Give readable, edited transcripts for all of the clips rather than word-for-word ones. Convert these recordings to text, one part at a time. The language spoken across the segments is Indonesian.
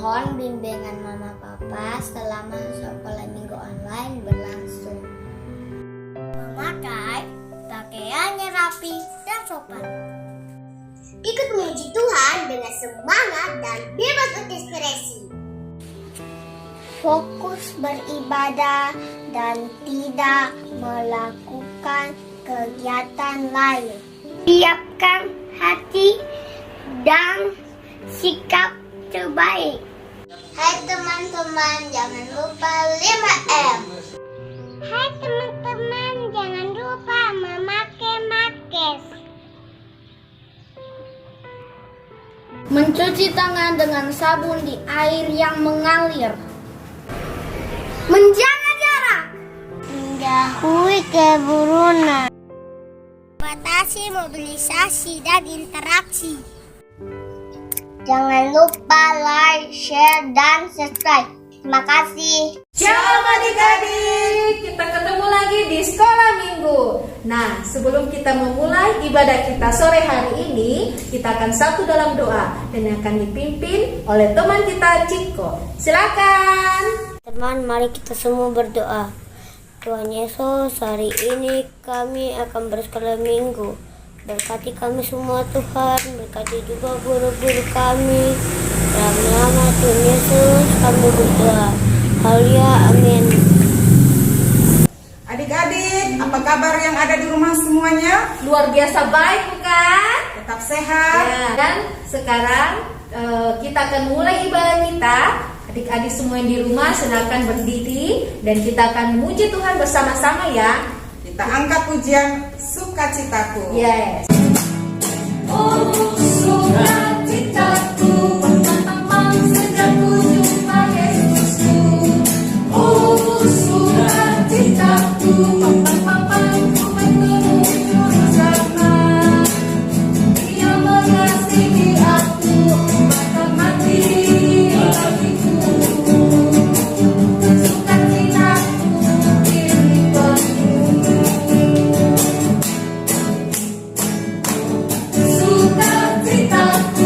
Mohon bimbingan Mama Papa selama sekolah minggu online berlangsung. Memakai pakaiannya rapi dan sopan. Ikut memuji Tuhan dengan semangat dan bebas berekspresi. Fokus beribadah dan tidak melakukan kegiatan lain. Siapkan hati dan sikap terbaik. Hai teman-teman, jangan lupa 5M. Hai teman-teman, jangan lupa memakai masker. Mencuci tangan dengan sabun di air yang mengalir. Menjaga jarak. Menjauhi kerumunan. Batasi mobilisasi dan interaksi. Jangan lupa like, share, dan subscribe. Terima kasih. Shalom adik-adik, kita ketemu lagi di sekolah minggu. Nah, sebelum kita memulai ibadah kita sore hari ini, kita akan satu dalam doa dan akan dipimpin oleh teman kita Ciko. Silakan. Teman, mari kita semua berdoa. Tuhan Yesus, hari ini kami akan bersekolah minggu. Berkati kami semua Tuhan, berkati juga guru-guru kami. Dalam nama Tuhan Yesus kami berdoa. Haleluya, amin. Adik-adik, apa kabar yang ada di rumah semuanya? Luar biasa baik bukan? Tetap sehat. Ya, dan sekarang kita akan mulai ibadah kita. Adik-adik semua yang di rumah silakan berdiri dan kita akan memuji Tuhan bersama-sama ya. Kita angkat pujian Sukacitaku. Yes. Oh, sukacitaku, pertama sejak ku jumpa Yesusku. Oh, sukacitaku, pertama ku bertemu Juru Selamat. Dia mengasihi aku, bahkan mati bagiku. Sukacitaku ini penuh. Sukacitaku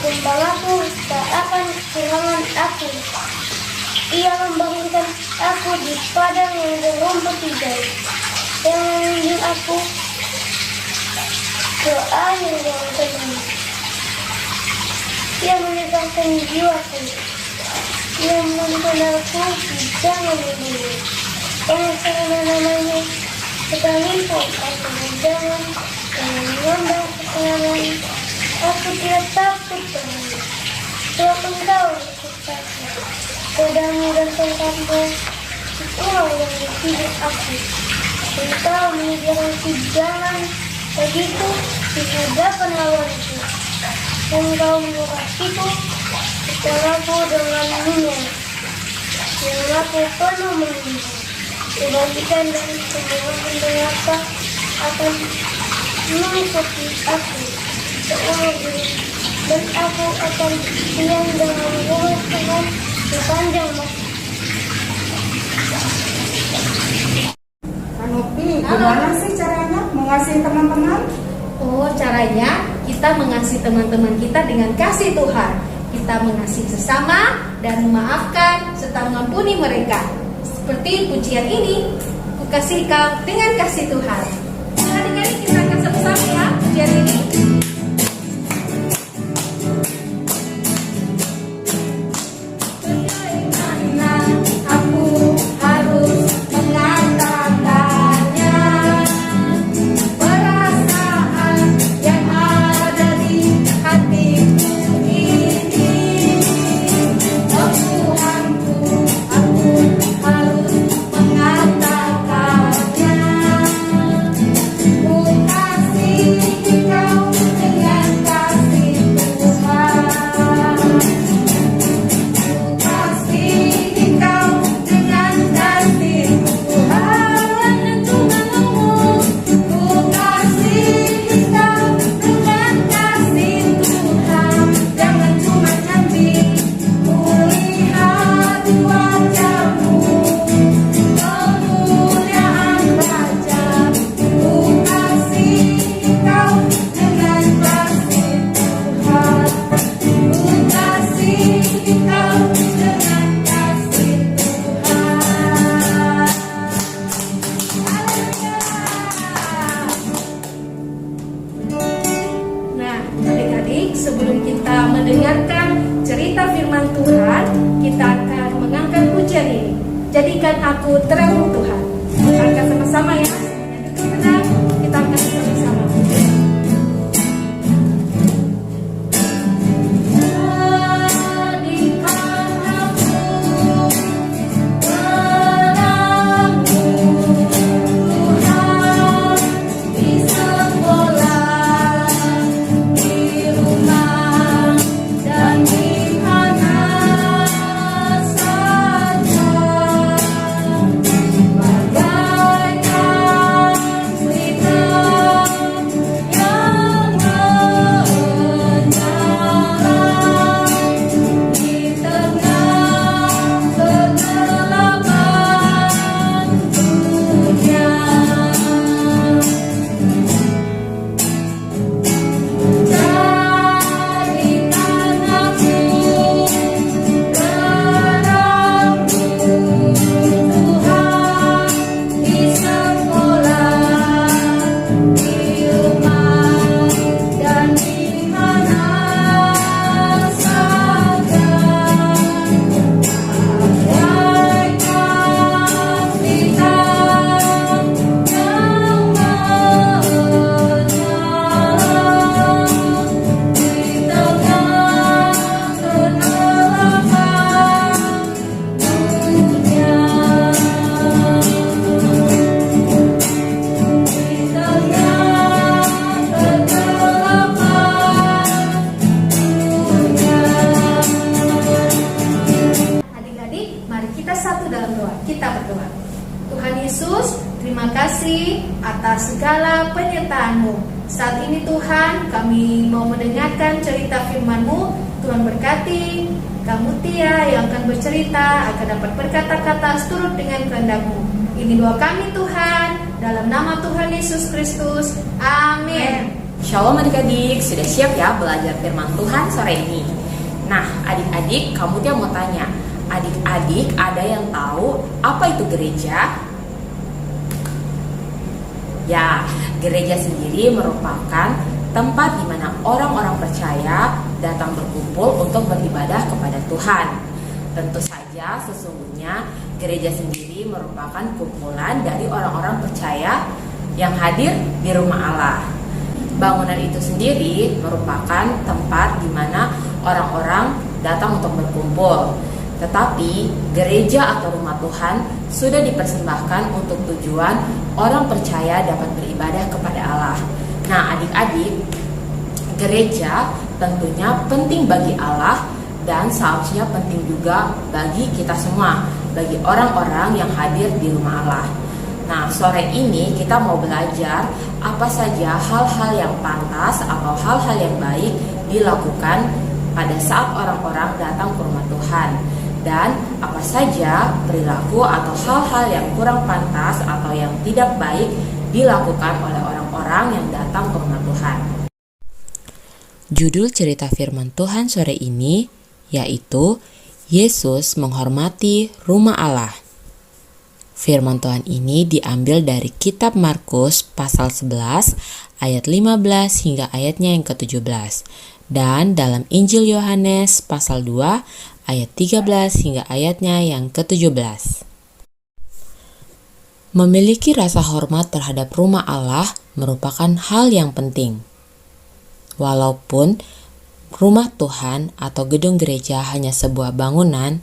Gembalaku tak akan kehilangan aku. Ia membangunkan aku di padang yang berumput hijau. Yang membimbing aku ke air yang tenang. Ia menegangkan jiwaku. Ia menuntun aku di jalan yang lurus. Bangsa namanya sekalipun aku berjalan dengan mengambang ketenangan. Aku tidak takut denganmu. Sebab engkau besertaku. Pedamu dan tongkatmu, itulah yang menghibur aku. Engkau menyediakan jalan bagiku di hadapan lawanku. Engkau memberkatiku setelahku dengan minyak. Yang aku penuh menunggu. Kebajikan dan kemuliaan neraka akan mengikuti aku seumur hidup, dan aku akan diam dengan luas Tuhan sepanjang masa. Kanopi, gimana sih caranya mengasihi teman-teman? Oh, caranya kita mengasihi teman-teman kita dengan kasih Tuhan. Kita mengasihi sesama dan memaafkan serta mengampuni mereka. Seperti pujian ini, ku kasih kau dengan kasih Tuhan. Adik-adik, kita akan sama-sama ya pujian ini. Bagaimana aku harus mengatakannya? Perasaan yang ada di hatiku ini, oh Tuhanku, aku harus mengatakannya. Ku kasihi kau dengan kasih Tuhan. Kasihi kau dengan kasih Tuhan. Ku kasihi kau dengan kasih Tuhan. Jangan cuma nanti ku lihat wajahmu, kemuliaan Raja. Ku kasihi kau dengan kasih Tuhan. Ku kasihi kau dengan kasih Tuhan. Nah, adik-adik, sebelum kita mendengarkan cerita firman Tuhan, kita akan mengangkat pujian ini. Jadikan aku terang Tuhan. Kita akan sama-sama ya. Tenang, kita akan sama-sama. Jadikan aku terangmu, Tuhan, di sekolah, di rumah, dan di mana saja. Bagaikan pelita yang menyala di tengah kegelapan dunia. Jadikan aku terangmu, Tuhan, di sekolah, di rumah, dan di mana saja. Bagaikan pelita yang menyala di tengah kegelapan dunia. Di tengah kegelapan dunia. Adik-adik, mari kita satu dalam doa. Kita berdoa. Tuhan Yesus, terima kasih atas segala penyertaan-Mu. Saat ini Tuhan, kami mau mendengarkan cerita firman-Mu. Tuhan berkati kamu Tia yang akan bercerita agar dapat berkata-kata seturut dengan kehendak-Mu. Ini doa kami Tuhan, dalam nama Tuhan Yesus Kristus. Amin. Shalom adik-adik, sudah siap ya belajar firman Tuhan sore ini? Nah, adik-adik, kamu dia mau tanya, adik-adik ada yang tahu apa itu gereja? Ya, gereja sendiri merupakan tempat di mana orang-orang percaya datang berkumpul untuk beribadah kepada Tuhan. Tentu saja sesungguhnya gereja sendiri merupakan kumpulan dari orang-orang percaya yang hadir di rumah Allah. Bangunan itu sendiri merupakan tempat di mana orang-orang datang untuk berkumpul. Tetapi gereja atau rumah Tuhan sudah dipersembahkan untuk tujuan orang percaya dapat beribadah kepada Allah. Nah, adik-adik, gereja tentunya penting bagi Allah dan seharusnya penting juga bagi kita semua, bagi orang-orang yang hadir di rumah Allah. Nah, sore ini kita mau belajar apa saja hal-hal yang pantas atau hal-hal yang baik dilakukan pada saat orang-orang datang ke rumah Tuhan, dan apa saja perilaku atau hal-hal yang kurang pantas atau yang tidak baik dilakukan oleh orang-orang yang datang ke rumah Tuhan. Judul cerita firman Tuhan sore ini yaitu Yesus menghormati rumah Allah. Firman Tuhan ini diambil dari kitab Markus pasal 11 ayat 15 hingga ayatnya yang ke-17 dan dalam Injil Yohanes pasal 2 ayat 13 hingga ayatnya yang ke-17. Memiliki rasa hormat terhadap rumah Allah merupakan hal yang penting. Walaupun rumah Tuhan atau gedung gereja hanya sebuah bangunan,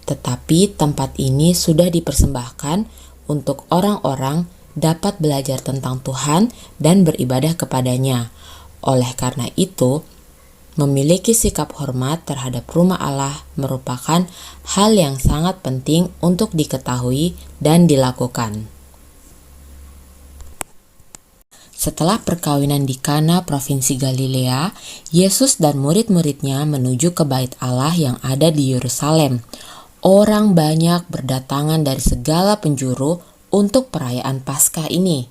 tetapi tempat ini sudah dipersembahkan untuk orang-orang dapat belajar tentang Tuhan dan beribadah kepadanya. Oleh karena itu, memiliki sikap hormat terhadap rumah Allah merupakan hal yang sangat penting untuk diketahui dan dilakukan. Setelah perkawinan di Kana, provinsi Galilea, Yesus dan murid-muridnya menuju ke Bait Allah yang ada di Yerusalem. Orang banyak berdatangan dari segala penjuru untuk perayaan Paskah ini.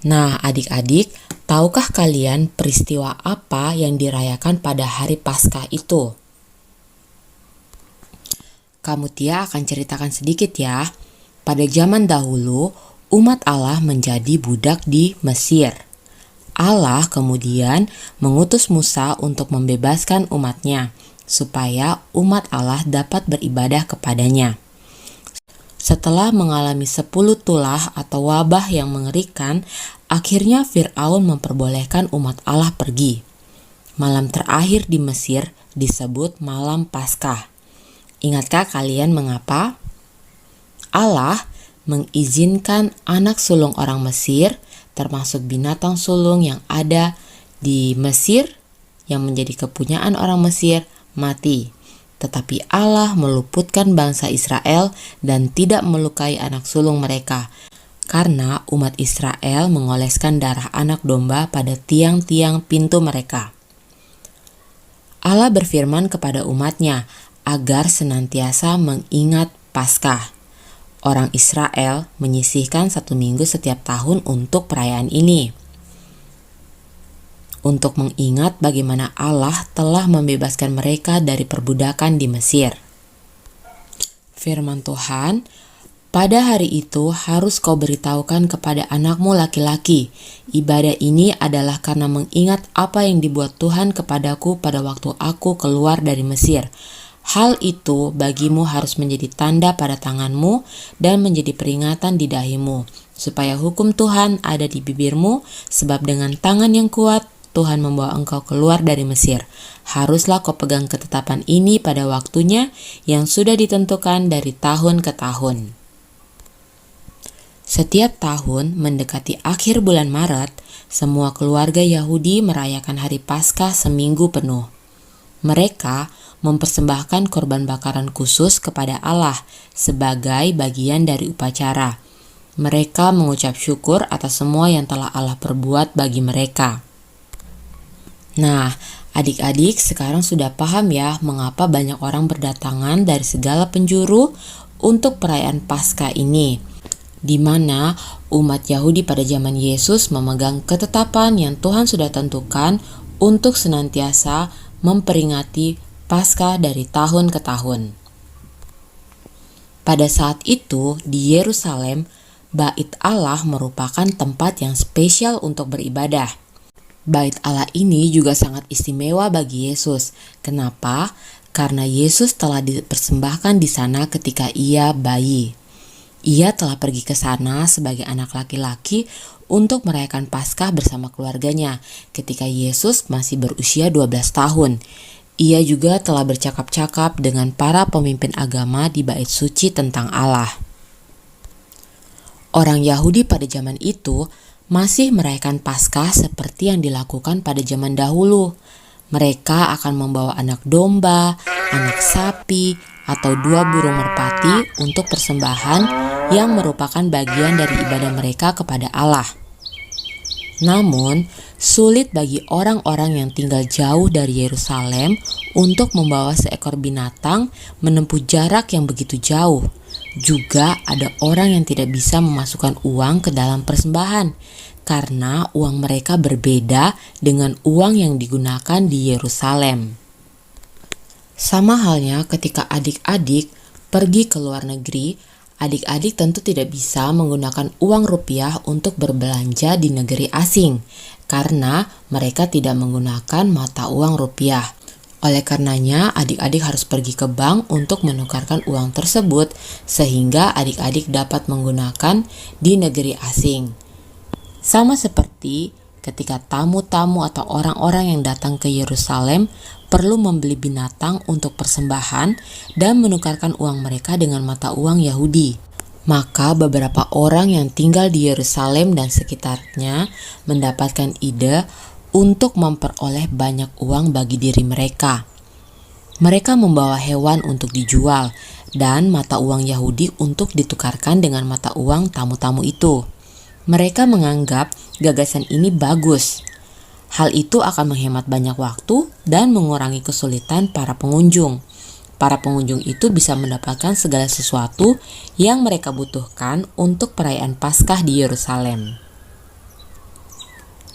Nah, adik-adik, tahukah kalian peristiwa apa yang dirayakan pada hari Paskah itu? Kamu Tia akan ceritakan sedikit ya. Pada zaman dahulu, umat Allah menjadi budak di Mesir. Allah kemudian mengutus Musa untuk membebaskan umatnya, supaya umat Allah dapat beribadah kepadanya. Setelah mengalami 10 tulah atau wabah yang mengerikan, akhirnya Fir'aun memperbolehkan umat Allah pergi. Malam terakhir di Mesir disebut malam Paskah. Ingatkah kalian mengapa? Allah mengizinkan anak sulung orang Mesir, termasuk binatang sulung yang ada di Mesir, yang menjadi kepunyaan orang Mesir, mati. Tetapi Allah meluputkan bangsa Israel dan tidak melukai anak sulung mereka, karena umat Israel mengoleskan darah anak domba pada tiang-tiang pintu mereka. Allah berfirman kepada umatnya agar senantiasa mengingat Paskah. Orang Israel menyisihkan 1 minggu setiap tahun untuk perayaan ini, untuk mengingat bagaimana Allah telah membebaskan mereka dari perbudakan di Mesir. Firman Tuhan, pada hari itu harus kau beritahukan kepada anakmu laki-laki. Ibadah ini adalah karena mengingat apa yang dibuat Tuhan kepadaku pada waktu aku keluar dari Mesir. Hal itu bagimu harus menjadi tanda pada tanganmu dan menjadi peringatan di dahimu, supaya hukum Tuhan ada di bibirmu, sebab dengan tangan yang kuat Tuhan membawa engkau keluar dari Mesir. Haruslah kau pegang ketetapan ini pada waktunya yang sudah ditentukan dari tahun ke tahun. Setiap tahun mendekati akhir bulan Maret, semua keluarga Yahudi merayakan hari Paskah seminggu penuh. Mereka mempersembahkan korban bakaran khusus kepada Allah sebagai bagian dari upacara. Mereka mengucap syukur atas semua yang telah Allah perbuat bagi mereka. Nah, adik-adik sekarang sudah paham ya mengapa banyak orang berdatangan dari segala penjuru untuk perayaan Paskah ini. di mana umat Yahudi pada zaman Yesus memegang ketetapan yang Tuhan sudah tentukan untuk senantiasa memperingati Paskah dari tahun ke tahun. Pada saat itu, di Yerusalem, Bait Allah merupakan tempat yang spesial untuk beribadah. Bait Allah ini juga sangat istimewa bagi Yesus. Kenapa? Karena Yesus telah dipersembahkan di sana ketika ia bayi. Ia telah pergi ke sana sebagai anak laki-laki untuk merayakan Paskah bersama keluarganya ketika Yesus masih berusia 12 tahun. Ia juga telah bercakap-cakap dengan para pemimpin agama di bait suci tentang Allah. Orang Yahudi pada zaman itu masih merayakan Paskah seperti yang dilakukan pada zaman dahulu. Mereka akan membawa anak domba, anak sapi, atau 2 burung merpati untuk persembahan yang merupakan bagian dari ibadah mereka kepada Allah. Namun, sulit bagi orang-orang yang tinggal jauh dari Yerusalem untuk membawa seekor binatang menempuh jarak yang begitu jauh. Juga ada orang yang tidak bisa memasukkan uang ke dalam persembahan karena uang mereka berbeda dengan uang yang digunakan di Yerusalem. Sama halnya ketika adik-adik pergi ke luar negeri, adik-adik tentu tidak bisa menggunakan uang rupiah untuk berbelanja di negeri asing karena mereka tidak menggunakan mata uang rupiah. Oleh karenanya, adik-adik harus pergi ke bank untuk menukarkan uang tersebut sehingga adik-adik dapat menggunakan di negeri asing. Sama seperti ketika tamu-tamu atau orang-orang yang datang ke Yerusalem perlu membeli binatang untuk persembahan dan menukarkan uang mereka dengan mata uang Yahudi. Maka beberapa orang yang tinggal di Yerusalem dan sekitarnya mendapatkan ide untuk memperoleh banyak uang bagi diri mereka. Mereka membawa hewan untuk dijual dan mata uang Yahudi untuk ditukarkan dengan mata uang tamu-tamu itu. Mereka menganggap gagasan ini bagus. Hal itu akan menghemat banyak waktu dan mengurangi kesulitan para pengunjung. Para pengunjung itu bisa mendapatkan segala sesuatu yang mereka butuhkan untuk perayaan Paskah di Yerusalem.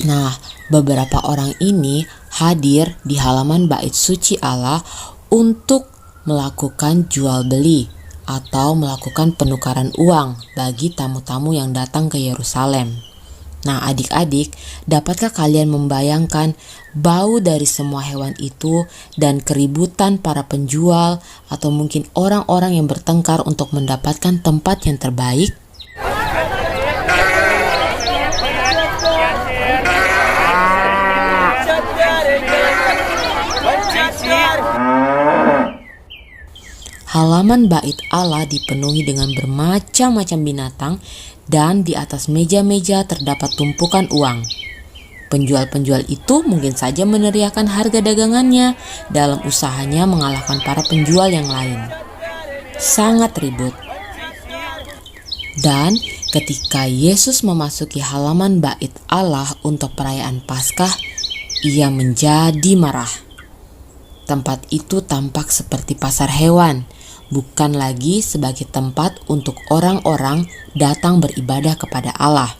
Nah, beberapa orang ini hadir di halaman bait suci Allah untuk melakukan jual beli atau melakukan penukaran uang bagi tamu-tamu yang datang ke Yerusalem. Nah, adik-adik, dapatkah kalian membayangkan bau dari semua hewan itu dan keributan para penjual atau mungkin orang-orang yang bertengkar untuk mendapatkan tempat yang terbaik? Halaman bait Allah dipenuhi dengan bermacam-macam binatang dan di atas meja-meja terdapat tumpukan uang. Penjual-penjual itu mungkin saja meneriakkan harga dagangannya dalam usahanya mengalahkan para penjual yang lain. Sangat ribut. Dan ketika Yesus memasuki halaman bait Allah untuk perayaan Paskah, ia menjadi marah. Tempat itu tampak seperti pasar hewan, bukan lagi sebagai tempat untuk orang-orang datang beribadah kepada Allah.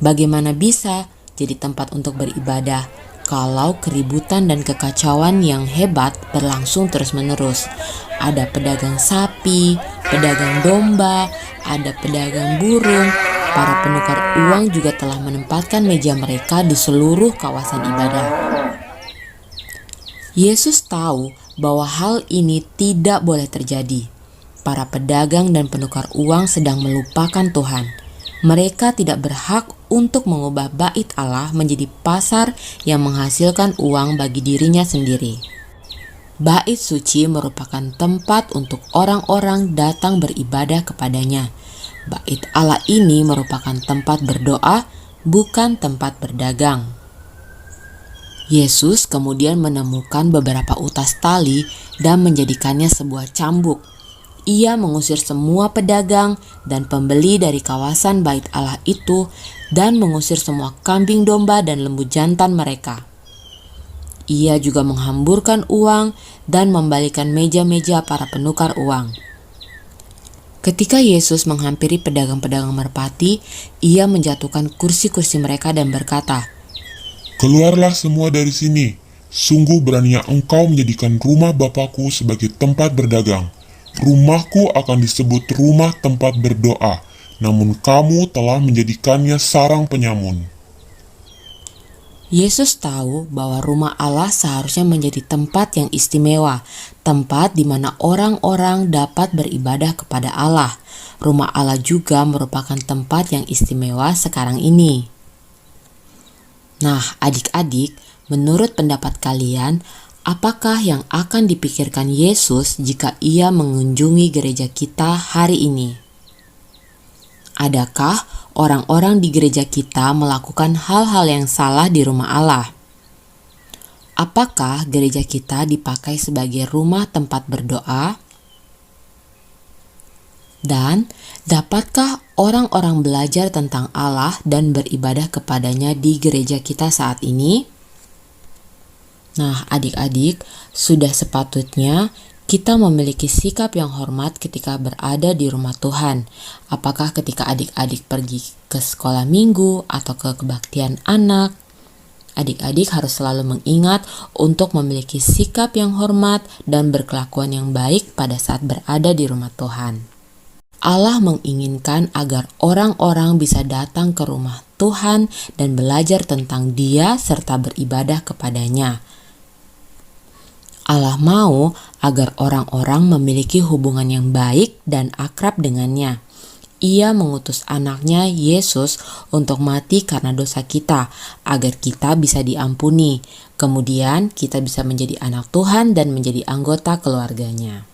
Bagaimana bisa jadi tempat untuk beribadah kalau keributan dan kekacauan yang hebat berlangsung terus-menerus? Ada pedagang sapi, pedagang domba, ada pedagang burung. Para penukar uang juga telah menempatkan meja mereka di seluruh kawasan ibadah. Yesus tahu bahwa hal ini tidak boleh terjadi. Para pedagang dan penukar uang sedang melupakan Tuhan. Mereka tidak berhak untuk mengubah bait Allah menjadi pasar yang menghasilkan uang bagi dirinya sendiri. Bait suci merupakan tempat untuk orang-orang datang beribadah kepadanya. Bait Allah ini merupakan tempat berdoa, bukan tempat berdagang. Yesus kemudian menemukan beberapa utas tali dan menjadikannya sebuah cambuk. Ia mengusir semua pedagang dan pembeli dari kawasan bait Allah itu dan mengusir semua kambing domba dan lembu jantan mereka. Ia juga menghamburkan uang dan membalikan meja-meja para penukar uang. Ketika Yesus menghampiri pedagang-pedagang merpati, ia menjatuhkan kursi-kursi mereka dan berkata, Keluarlah semua dari sini. Sungguh beraninya engkau menjadikan rumah Bapakku sebagai tempat berdagang. Rumahku akan disebut rumah tempat berdoa, namun kamu telah menjadikannya sarang penyamun. Yesus tahu bahwa rumah Allah seharusnya menjadi tempat yang istimewa, tempat di mana orang-orang dapat beribadah kepada Allah. Rumah Allah juga merupakan tempat yang istimewa sekarang ini. Nah, adik-adik, menurut pendapat kalian, apakah yang akan dipikirkan Yesus jika ia mengunjungi gereja kita hari ini? Adakah orang-orang di gereja kita melakukan hal-hal yang salah di rumah Allah? Apakah gereja kita dipakai sebagai rumah tempat berdoa? Dan dapatkah orang-orang belajar tentang Allah dan beribadah kepadanya di gereja kita saat ini? Nah, adik-adik, sudah sepatutnya kita memiliki sikap yang hormat ketika berada di rumah Tuhan. Apakah ketika adik-adik pergi ke sekolah minggu atau ke kebaktian anak, adik-adik harus selalu mengingat untuk memiliki sikap yang hormat dan berkelakuan yang baik pada saat berada di rumah Tuhan. Allah menginginkan agar orang-orang bisa datang ke rumah Tuhan dan belajar tentang Dia serta beribadah kepadanya. Allah mau agar orang-orang memiliki hubungan yang baik dan akrab dengannya. Ia mengutus anaknya Yesus untuk mati karena dosa kita, agar kita bisa diampuni. Kemudian kita bisa menjadi anak Tuhan dan menjadi anggota keluarganya.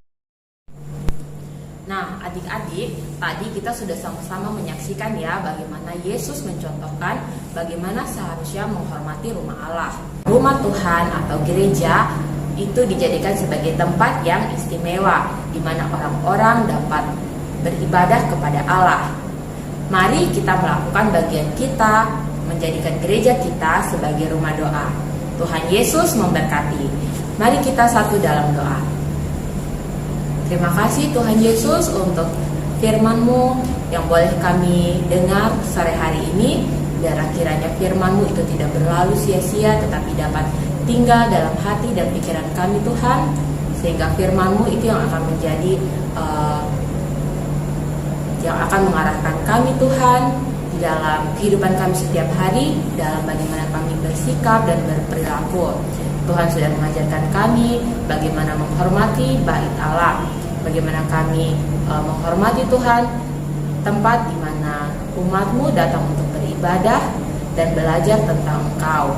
Nah, adik-adik, tadi kita sudah sama-sama menyaksikan ya bagaimana Yesus mencontohkan bagaimana seharusnya menghormati rumah Allah. Rumah Tuhan atau gereja itu dijadikan sebagai tempat yang istimewa, di mana orang-orang dapat beribadah kepada Allah. Mari kita melakukan bagian kita, menjadikan gereja kita sebagai rumah doa. Tuhan Yesus memberkati. Mari kita satu dalam doa. Terima kasih Tuhan Yesus untuk firman-Mu yang boleh kami dengar sore hari ini. Biar kiranya firman-Mu itu tidak berlalu sia-sia, tetapi dapat tinggal dalam hati dan pikiran kami Tuhan, sehingga firman-Mu itu yang akan menjadi yang akan mengarahkan kami Tuhan di dalam kehidupan kami setiap hari, dalam bagaimana kami bersikap dan berperilaku. Tuhan sudah mengajarkan kami bagaimana menghormati bait Allah, bagaimana kami menghormati Tuhan, tempat di mana umat-Mu datang untuk beribadah dan belajar tentang Engkau.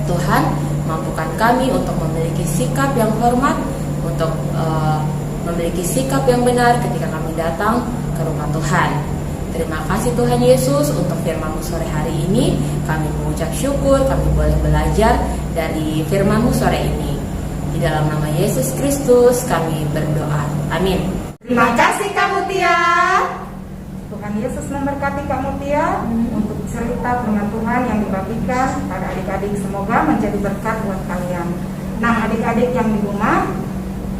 Tuhan, mampukan kami untuk memiliki sikap yang hormat, untuk memiliki sikap yang benar ketika kami datang ke rumah Tuhan. Terima kasih Tuhan Yesus untuk firman-Mu sore hari ini. Kami mengucap syukur kami boleh belajar dari firman-Mu sore ini. Di dalam nama Yesus Kristus kami berdoa. Amin. Terima kasih Kak Mutia. Tuhan Yesus memberkati Kak Mutia untuk cerita firman Tuhan yang dibagikan pada adik-adik. Semoga menjadi berkat buat kalian. Nah, adik-adik yang di rumah,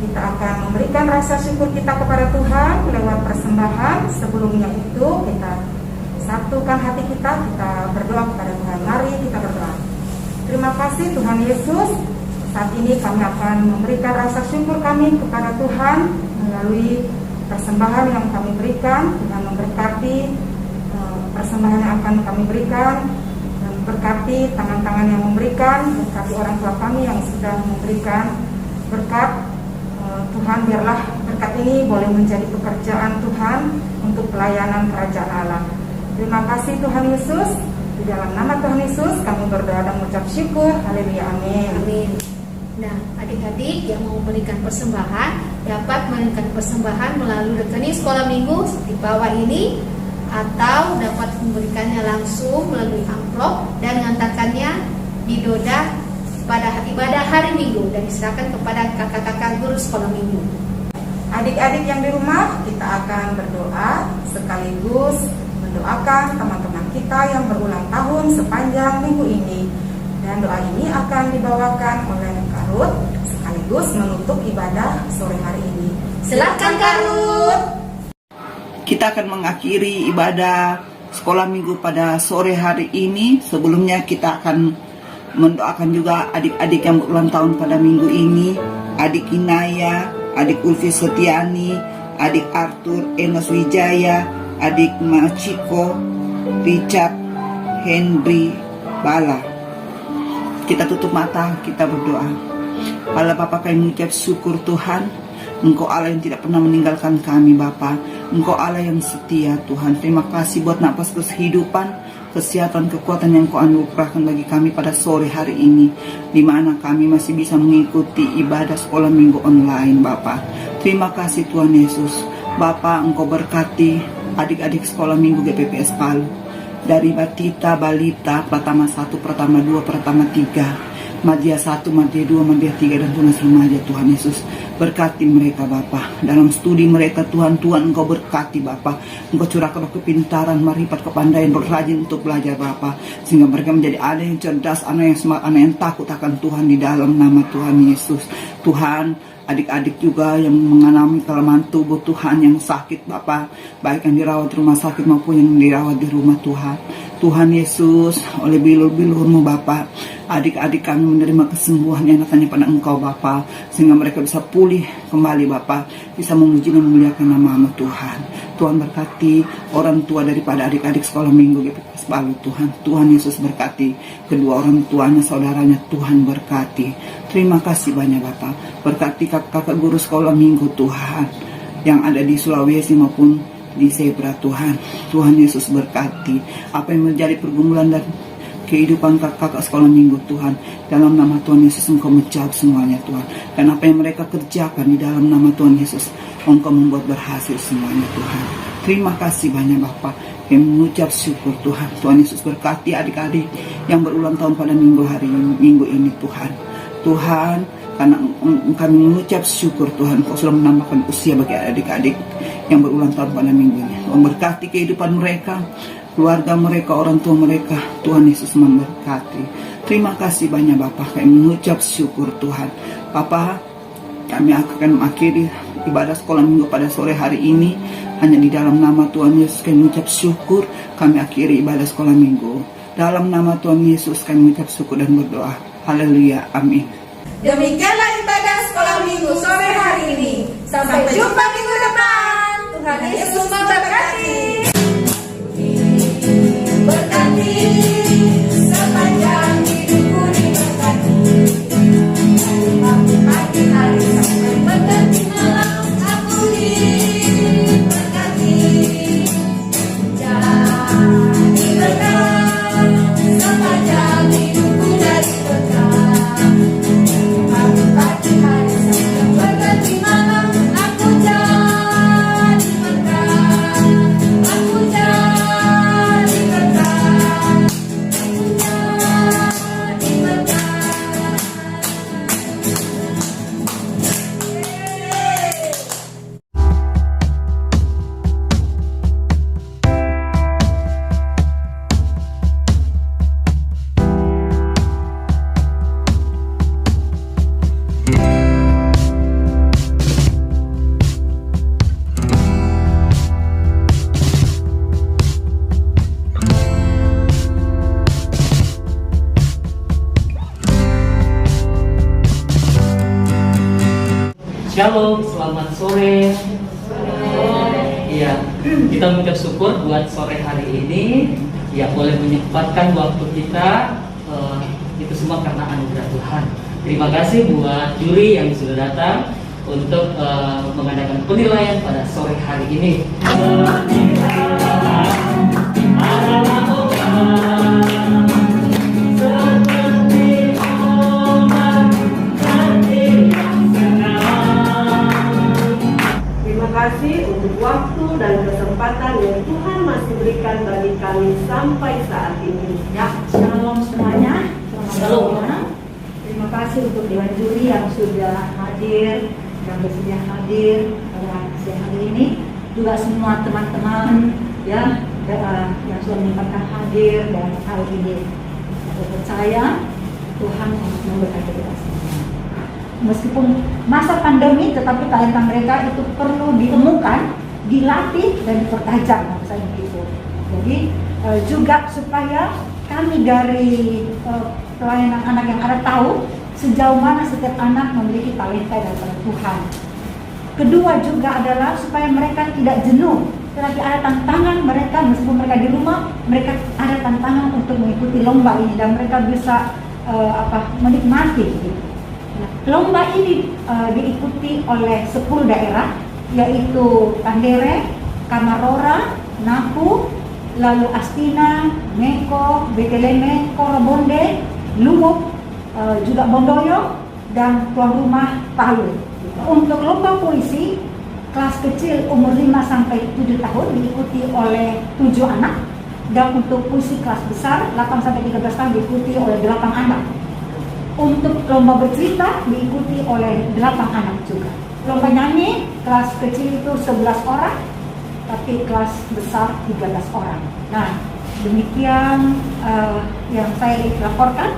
kita akan memberikan rasa syukur kita kepada Tuhan lewat persembahan. Sebelumnya itu kita satukan hati kita berdoa kepada Tuhan. Mari kita berdoa. Terima kasih Tuhan Yesus. Saat ini kami akan memberikan rasa syukur kami kepada Tuhan melalui persembahan yang kami berikan. Tuhan memberkati persembahan yang akan kami berikan, dan berkati tangan-tangan yang memberikan, berkati orang tua kami yang sudah memberikan berkat. Tuhan, biarlah berkat ini boleh menjadi pekerjaan Tuhan untuk pelayanan kerajaan Allah. Terima kasih Tuhan Yesus. Di dalam nama Tuhan Yesus kami berdoa dan mengucap syukur. Haleluya, amin. Amin. Nah, adik-adik yang mau memberikan persembahan dapat memberikan persembahan melalui rekening sekolah minggu di bawah ini, atau dapat memberikannya langsung melalui amplop dan mengantarkannya di Doda pada ibadah hari Minggu dan diserahkan kepada kakak-kakak guru sekolah minggu. Adik-adik yang di rumah, kita akan berdoa sekaligus mendoakan teman-teman kita yang berulang tahun sepanjang minggu ini. Dan doa ini akan dibawakan oleh Kak Ruth sekaligus menutup ibadah sore hari ini. Silakan Kak Ruth. Kita akan mengakhiri ibadah sekolah minggu pada sore hari ini. Sebelumnya kita akan mendoakan juga adik-adik yang berulang tahun pada minggu ini. Adik Inaya, adik Ulfi Setiani, adik Arthur Enos Wijaya, adik Machiko, Richard, Henry, Bala. Kita tutup mata, kita berdoa. Allah Bapa, kami mengucap syukur Tuhan, Engkau Allah yang tidak pernah meninggalkan kami Bapa. Engkau Allah yang setia Tuhan. Terima kasih buat napas kehidupan, kesehatan, kekuatan yang Kau anugerahkan bagi kami pada sore hari ini, di mana kami masih bisa mengikuti ibadah sekolah minggu online Bapa. Terima kasih Tuhan Yesus. Bapa, Engkau berkati adik-adik sekolah minggu GPPS Palu, dari Batita, Balita, Pratama 1, Pratama 2, Pratama 3, Madya 1, Madya 2, Madya 3, dan Tunas Remaja. Tuhan Yesus, berkati mereka Bapa. Dalam studi mereka Tuhan, Engkau berkati Bapa. Engkau curahkan kepintaran, marifat, kepandaian, rajin untuk belajar Bapa, sehingga mereka menjadi anak yang cerdas, anak yang smart, anak yang takut akan Tuhan, di dalam nama Tuhan Yesus. Tuhan, adik-adik juga yang mengalami kelemahan tubuh Tuhan, yang sakit Bapa, baik yang dirawat di rumah sakit maupun yang dirawat di rumah Tuhan Yesus, oleh bilur-bilur-Mu Bapa, adik-adik kami menerima kesembuhan yang datangnya pada Engkau Bapa, sehingga mereka bisa pulih kembali Bapa, bisa memuji dan memuliakan nama-Mu Tuhan. Tuhan berkati orang tua daripada adik-adik sekolah minggu GPPS Palu Tuhan Yesus berkati kedua orang tuanya, saudaranya, Tuhan berkati. Terima kasih banyak Bapa. Berkati kakak-kakak guru sekolah minggu Tuhan, yang ada di Sulawesi maupun di Zebra Tuhan Yesus berkati apa yang menjadi pergumulan dan kehidupan kakak sekolah minggu Tuhan, dalam nama Tuhan Yesus Engkau menjawab semuanya Tuhan, dan apa yang mereka kerjakan di dalam nama Tuhan Yesus Engkau membuat berhasil semuanya Tuhan. Terima kasih banyak Bapa, yang mengucap syukur Tuhan Yesus berkati adik-adik yang berulang tahun pada minggu ini Tuhan, karena kami mengucap syukur Tuhan, Kau sudah menambahkan usia bagi adik-adik yang berulang tahun pada minggu ini. Memberkati kehidupan mereka, keluarga mereka, orang tua mereka. Tuhan Yesus memberkati. Terima kasih banyak Bapak, kami mengucap syukur Tuhan. Bapak, kami akan mengakhiri ibadah sekolah minggu pada sore hari ini. Hanya di dalam nama Tuhan Yesus kami mengucap syukur, kami akhiri ibadah sekolah minggu. Dalam nama Tuhan Yesus kami mengucap syukur dan berdoa. Haleluya, amin. Demikianlah ibadah sekolah minggu sore hari ini. Sampai jumpa minggu depan. Tuhan Yesus memberkati. Berkati sepanjang hidupku diberkati. Pagi hari sampai berganti malam aku diberkati. Jadi berkat sepanjang hidupku dari berkat. Pagi hari sampai berganti malam aku jadi berkat. Aku jadi berkat. Aku jadi berkat. Shalom, selamat sore. Iya, kita mengucap syukur buat sore hari ini. Ya, boleh menyempatkan waktu kita. Itu semua karena anugerah Tuhan. Terima kasih buat juri yang sudah datang untuk mengadakan penilaian pada sore hari ini. Terima kasih untuk waktu dan kesempatan yang Tuhan masih berikan bagi kami sampai saat ini. Ya, shalom semuanya. Shalom. Terima kasih untuk dewan juri yang sudah hadir, yang bersedia hadir pada siang hari ini. Juga semua teman-teman ya yang sudah menyempatkan hadir dan hari ini. Saya percaya Tuhan memberkati kita semua. Meskipun masa pandemi, tetapi talenta mereka itu perlu ditemukan dilatih dan dipertajam misalnya gitu. Jadi juga supaya kami dari pelayanan anak yang ada tahu sejauh mana setiap anak memiliki talenta daripada Tuhan. Kedua juga adalah supaya mereka tidak jenuh, tetapi ada tantangan mereka meskipun mereka di rumah, mereka ada tantangan untuk mengikuti lomba ini dan mereka bisa menikmati. Gitu. Nah, lomba ini diikuti oleh 10 daerah, yaitu Tandere, Kamarora, Napu, lalu Astina, Meko, Beteleme, Korobonde, Lumuk, juga Bondoyo, dan tuan rumah Palu. Untuk lomba puisi, kelas kecil umur 5 sampai 7 tahun diikuti oleh 7 anak, dan untuk puisi kelas besar 8 sampai 13 tahun diikuti oleh 8 anak. Untuk lomba bercerita diikuti oleh 8 anak juga. Lomba nyanyi kelas kecil itu 11 orang, tapi kelas besar 13 orang. Nah, demikian yang saya laporkan.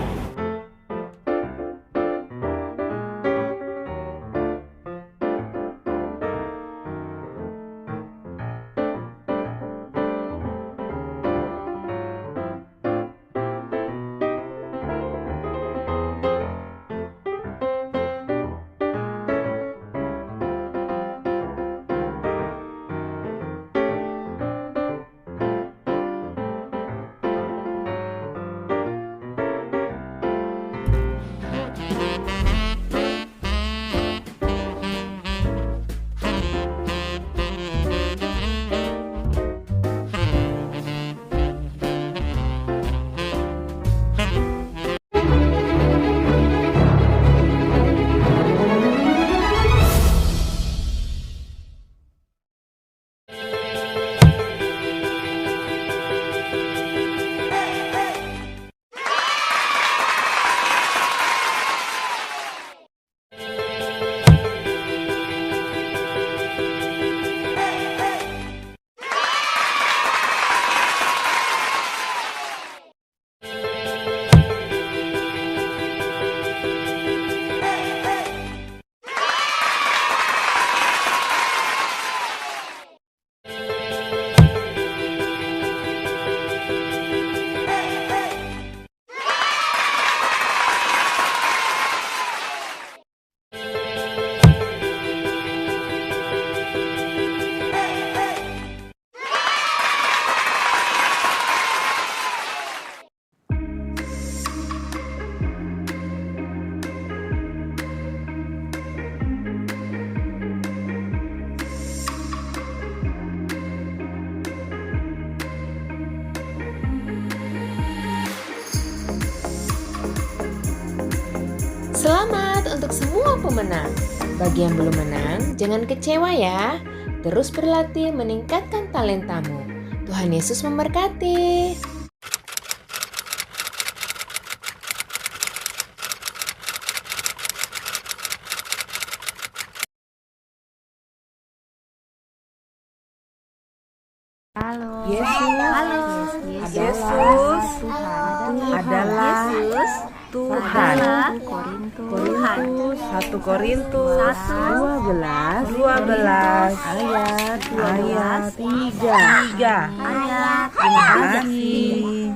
Selamat untuk semua pemenang. Bagi yang belum menang, jangan kecewa ya. Terus berlatih meningkatkan talentamu. Tuhan Yesus memberkati. Yesus adalah Tuhan. 1 Korintus 12 ayat 3. Terima kasih.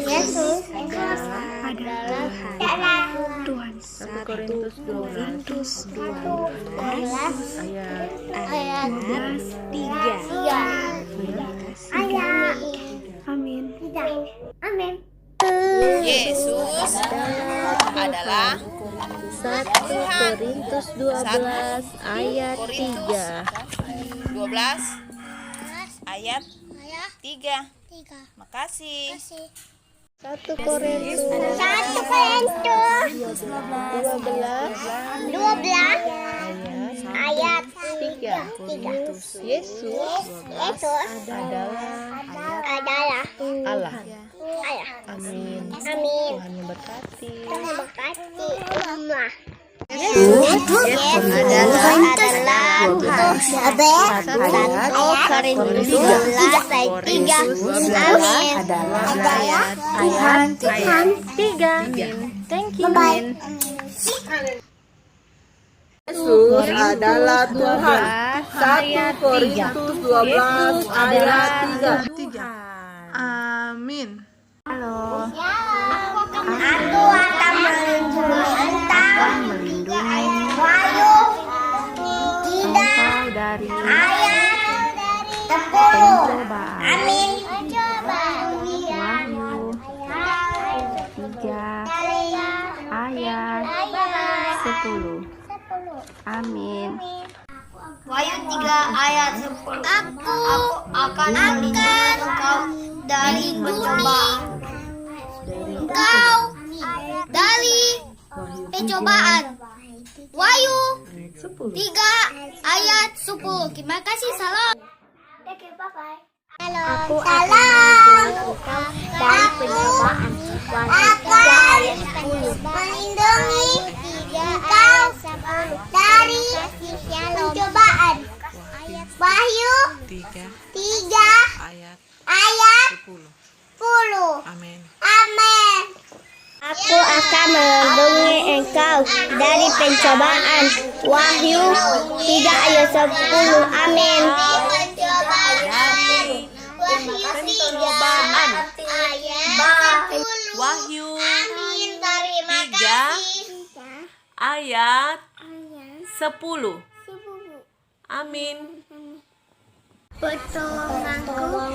Yesus adalah Tuhan. 1 Korintus 12 ayat 3. Amin. Yesus adalah 1 Korintus 12 ayat 3. 12 ayat 3. Makasih. 1 Korintus 12 ayat 3. Yesus adalah Allah. Amin. Tuhan memberkati. Yesus adalah Tuhan. 1 Korintus 12 ayat 3. Amin. Tuhan 3. Thank you. Bye. Yesus adalah Tuhan. 1 Korintus 12 ayat 3. Amin. Aku akan melindungi Wahyu 3 Dari ayat 10. Amin. Wahyu 3 ayat 10. Amin. Wahyu 3 ayat 10. Aku akan melindungi engkau dari pencobaan. Engkau dari pencobaan. Wahyu 3 ayat 10. Terima kasih, salam. Oke, bye-bye. Aku akan dari pencobaan. Wahyu 3 ayat 10. Melindungi engkau dari pencobaan. Wahyu 3 ayat 10. Amin. Aku akan melindungi engkau dari pencobaan. Wahyu 3 ayat 10. Amin. Pencobaan. Wahyu 3 ayat 10. Amin. Pertolonganku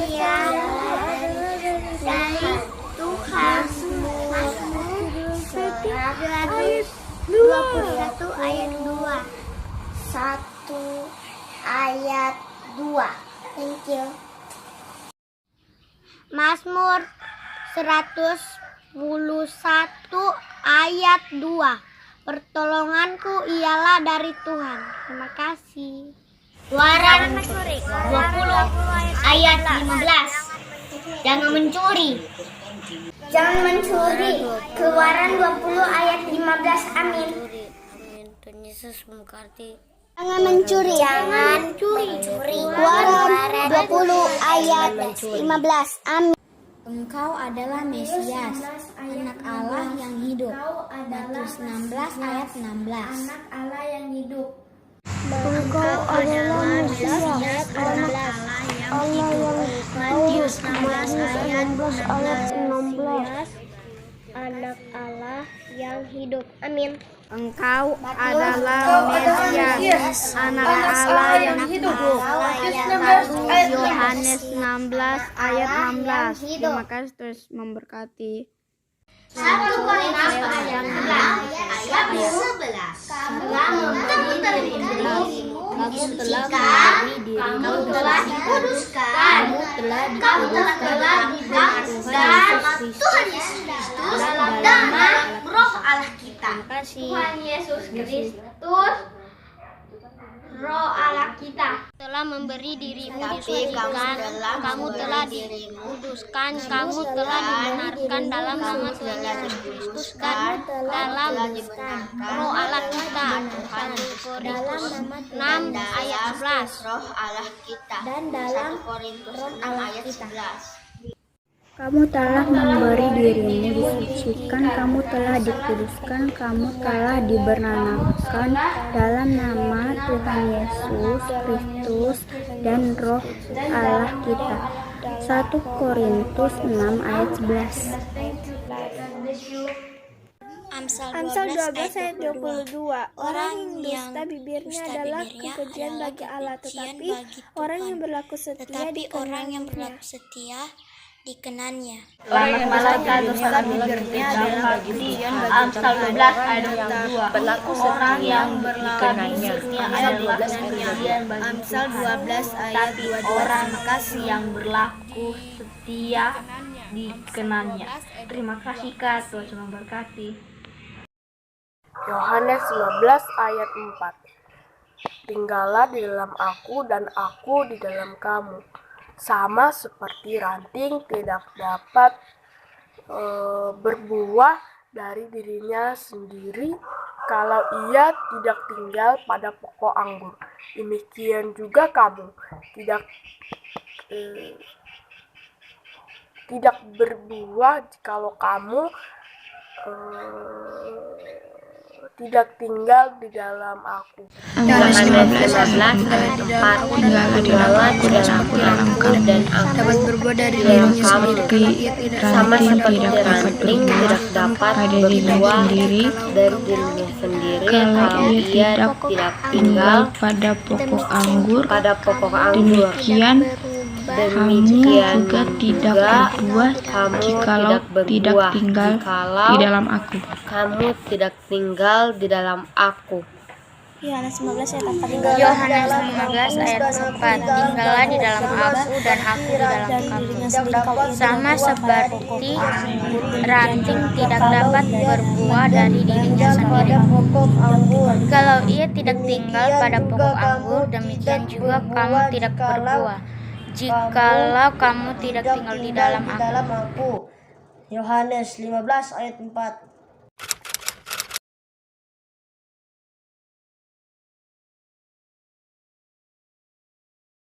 ia dari Tuhan. Mazmur 21 ayat 2. 1 ayat 2. Thank you. Mazmur 111 ayat 2. Pertolonganku ialah dari Tuhan. Terima kasih. Keluaran 20 ayat 15. Jangan mencuri. Jangan mencuri. Keluaran 20 ayat 15. Amin. Tuhan Yesus memberkati. Jangan mencuri. Jangan curi. Keluaran 20 ayat 15. Amin. Engkau adalah Mesias, anak Allah yang hidup. Matius 16 ayat 16. Anak Allah yang hidup. Engkau adalah Mesias, anak Allah yang hidup. Matius 16 ayat 16. Anak Allah yang hidup. Amin. Engkau adalah Mesias, anak Allah yang hidup. Yohanes 16 ayat 16. Terima kasih, terus memberkati. 1 Korintus ayat 11. Kamu telah dikuduskan. Kamu telah dibaptiskan Tuhan Yesus Kristus dalam Roh Allah kita. Tuhan Yesus Kristus Roh Allah kita telah memberi dirimu disucikan, kamu telah dikuduskan, kamu telah dibenarkan dalam nama Tuhan Yesus Kristus dan dalam Roh Allah kita. 1 Korintus 6 ayat 11. Roh Allah kita dan dalam 1 Korintus 6 ayat 11. Kamu telah memberi dirimu disucikan, kamu telah dikuduskan, kamu telah dibenarkan dalam nama Tuhan Yesus Kristus dan Roh Allah kita. 1 Korintus 6 ayat 11. Amsal 12 ayat 22. Orang yang dusta bibirnya adalah kekejian bagi Allah, tetapi orang yang berlaku setia dikenannya. Malaikat dusta bibirnya adalah kekejian bagi Amsal 12 ayat 22. Berlaku orang yang berlaku setia adalah kekejian bagi Amsal 12 ayat 22. Orang yang berlaku setia dikenannya. Terima kasih Kak, Tuhan memberkati. Yohanes 15 ayat 4. Tinggallah di dalam aku dan aku di dalam kamu. Sama seperti ranting tidak dapat berbuah dari dirinya sendiri kalau ia tidak tinggal pada pokok anggur. Demikian juga kamu tidak berbuah jikalau kamu tidak tinggal di dalam aku. Yohanes 15 ayat 4. Tinggallah di dalam aku dan aku dapat berbuah dari dirinya sendiri. Sama seperti ranting tidak dapat berbuah dari dirinya sendiri kalau ia tidak tinggal pada pokok anggur. Demikian Kamu juga tidak berbuah jikalau tidak tinggal di dalam aku. Kamu tidak tinggal di dalam aku. Yohanes 15 ayat 4. Yohanes 15 ayat 4. Tinggallah di dalam aku dan aku di dalam kamu. Sama seperti ranting tidak dapat berbuah dari dirinya sendiri. Kalau ia tidak tinggal pada pokok anggur, demikian juga kamu tidak berbuah jikalau kamu tidak tinggal di dalam aku. Yohanes 15 ayat 4.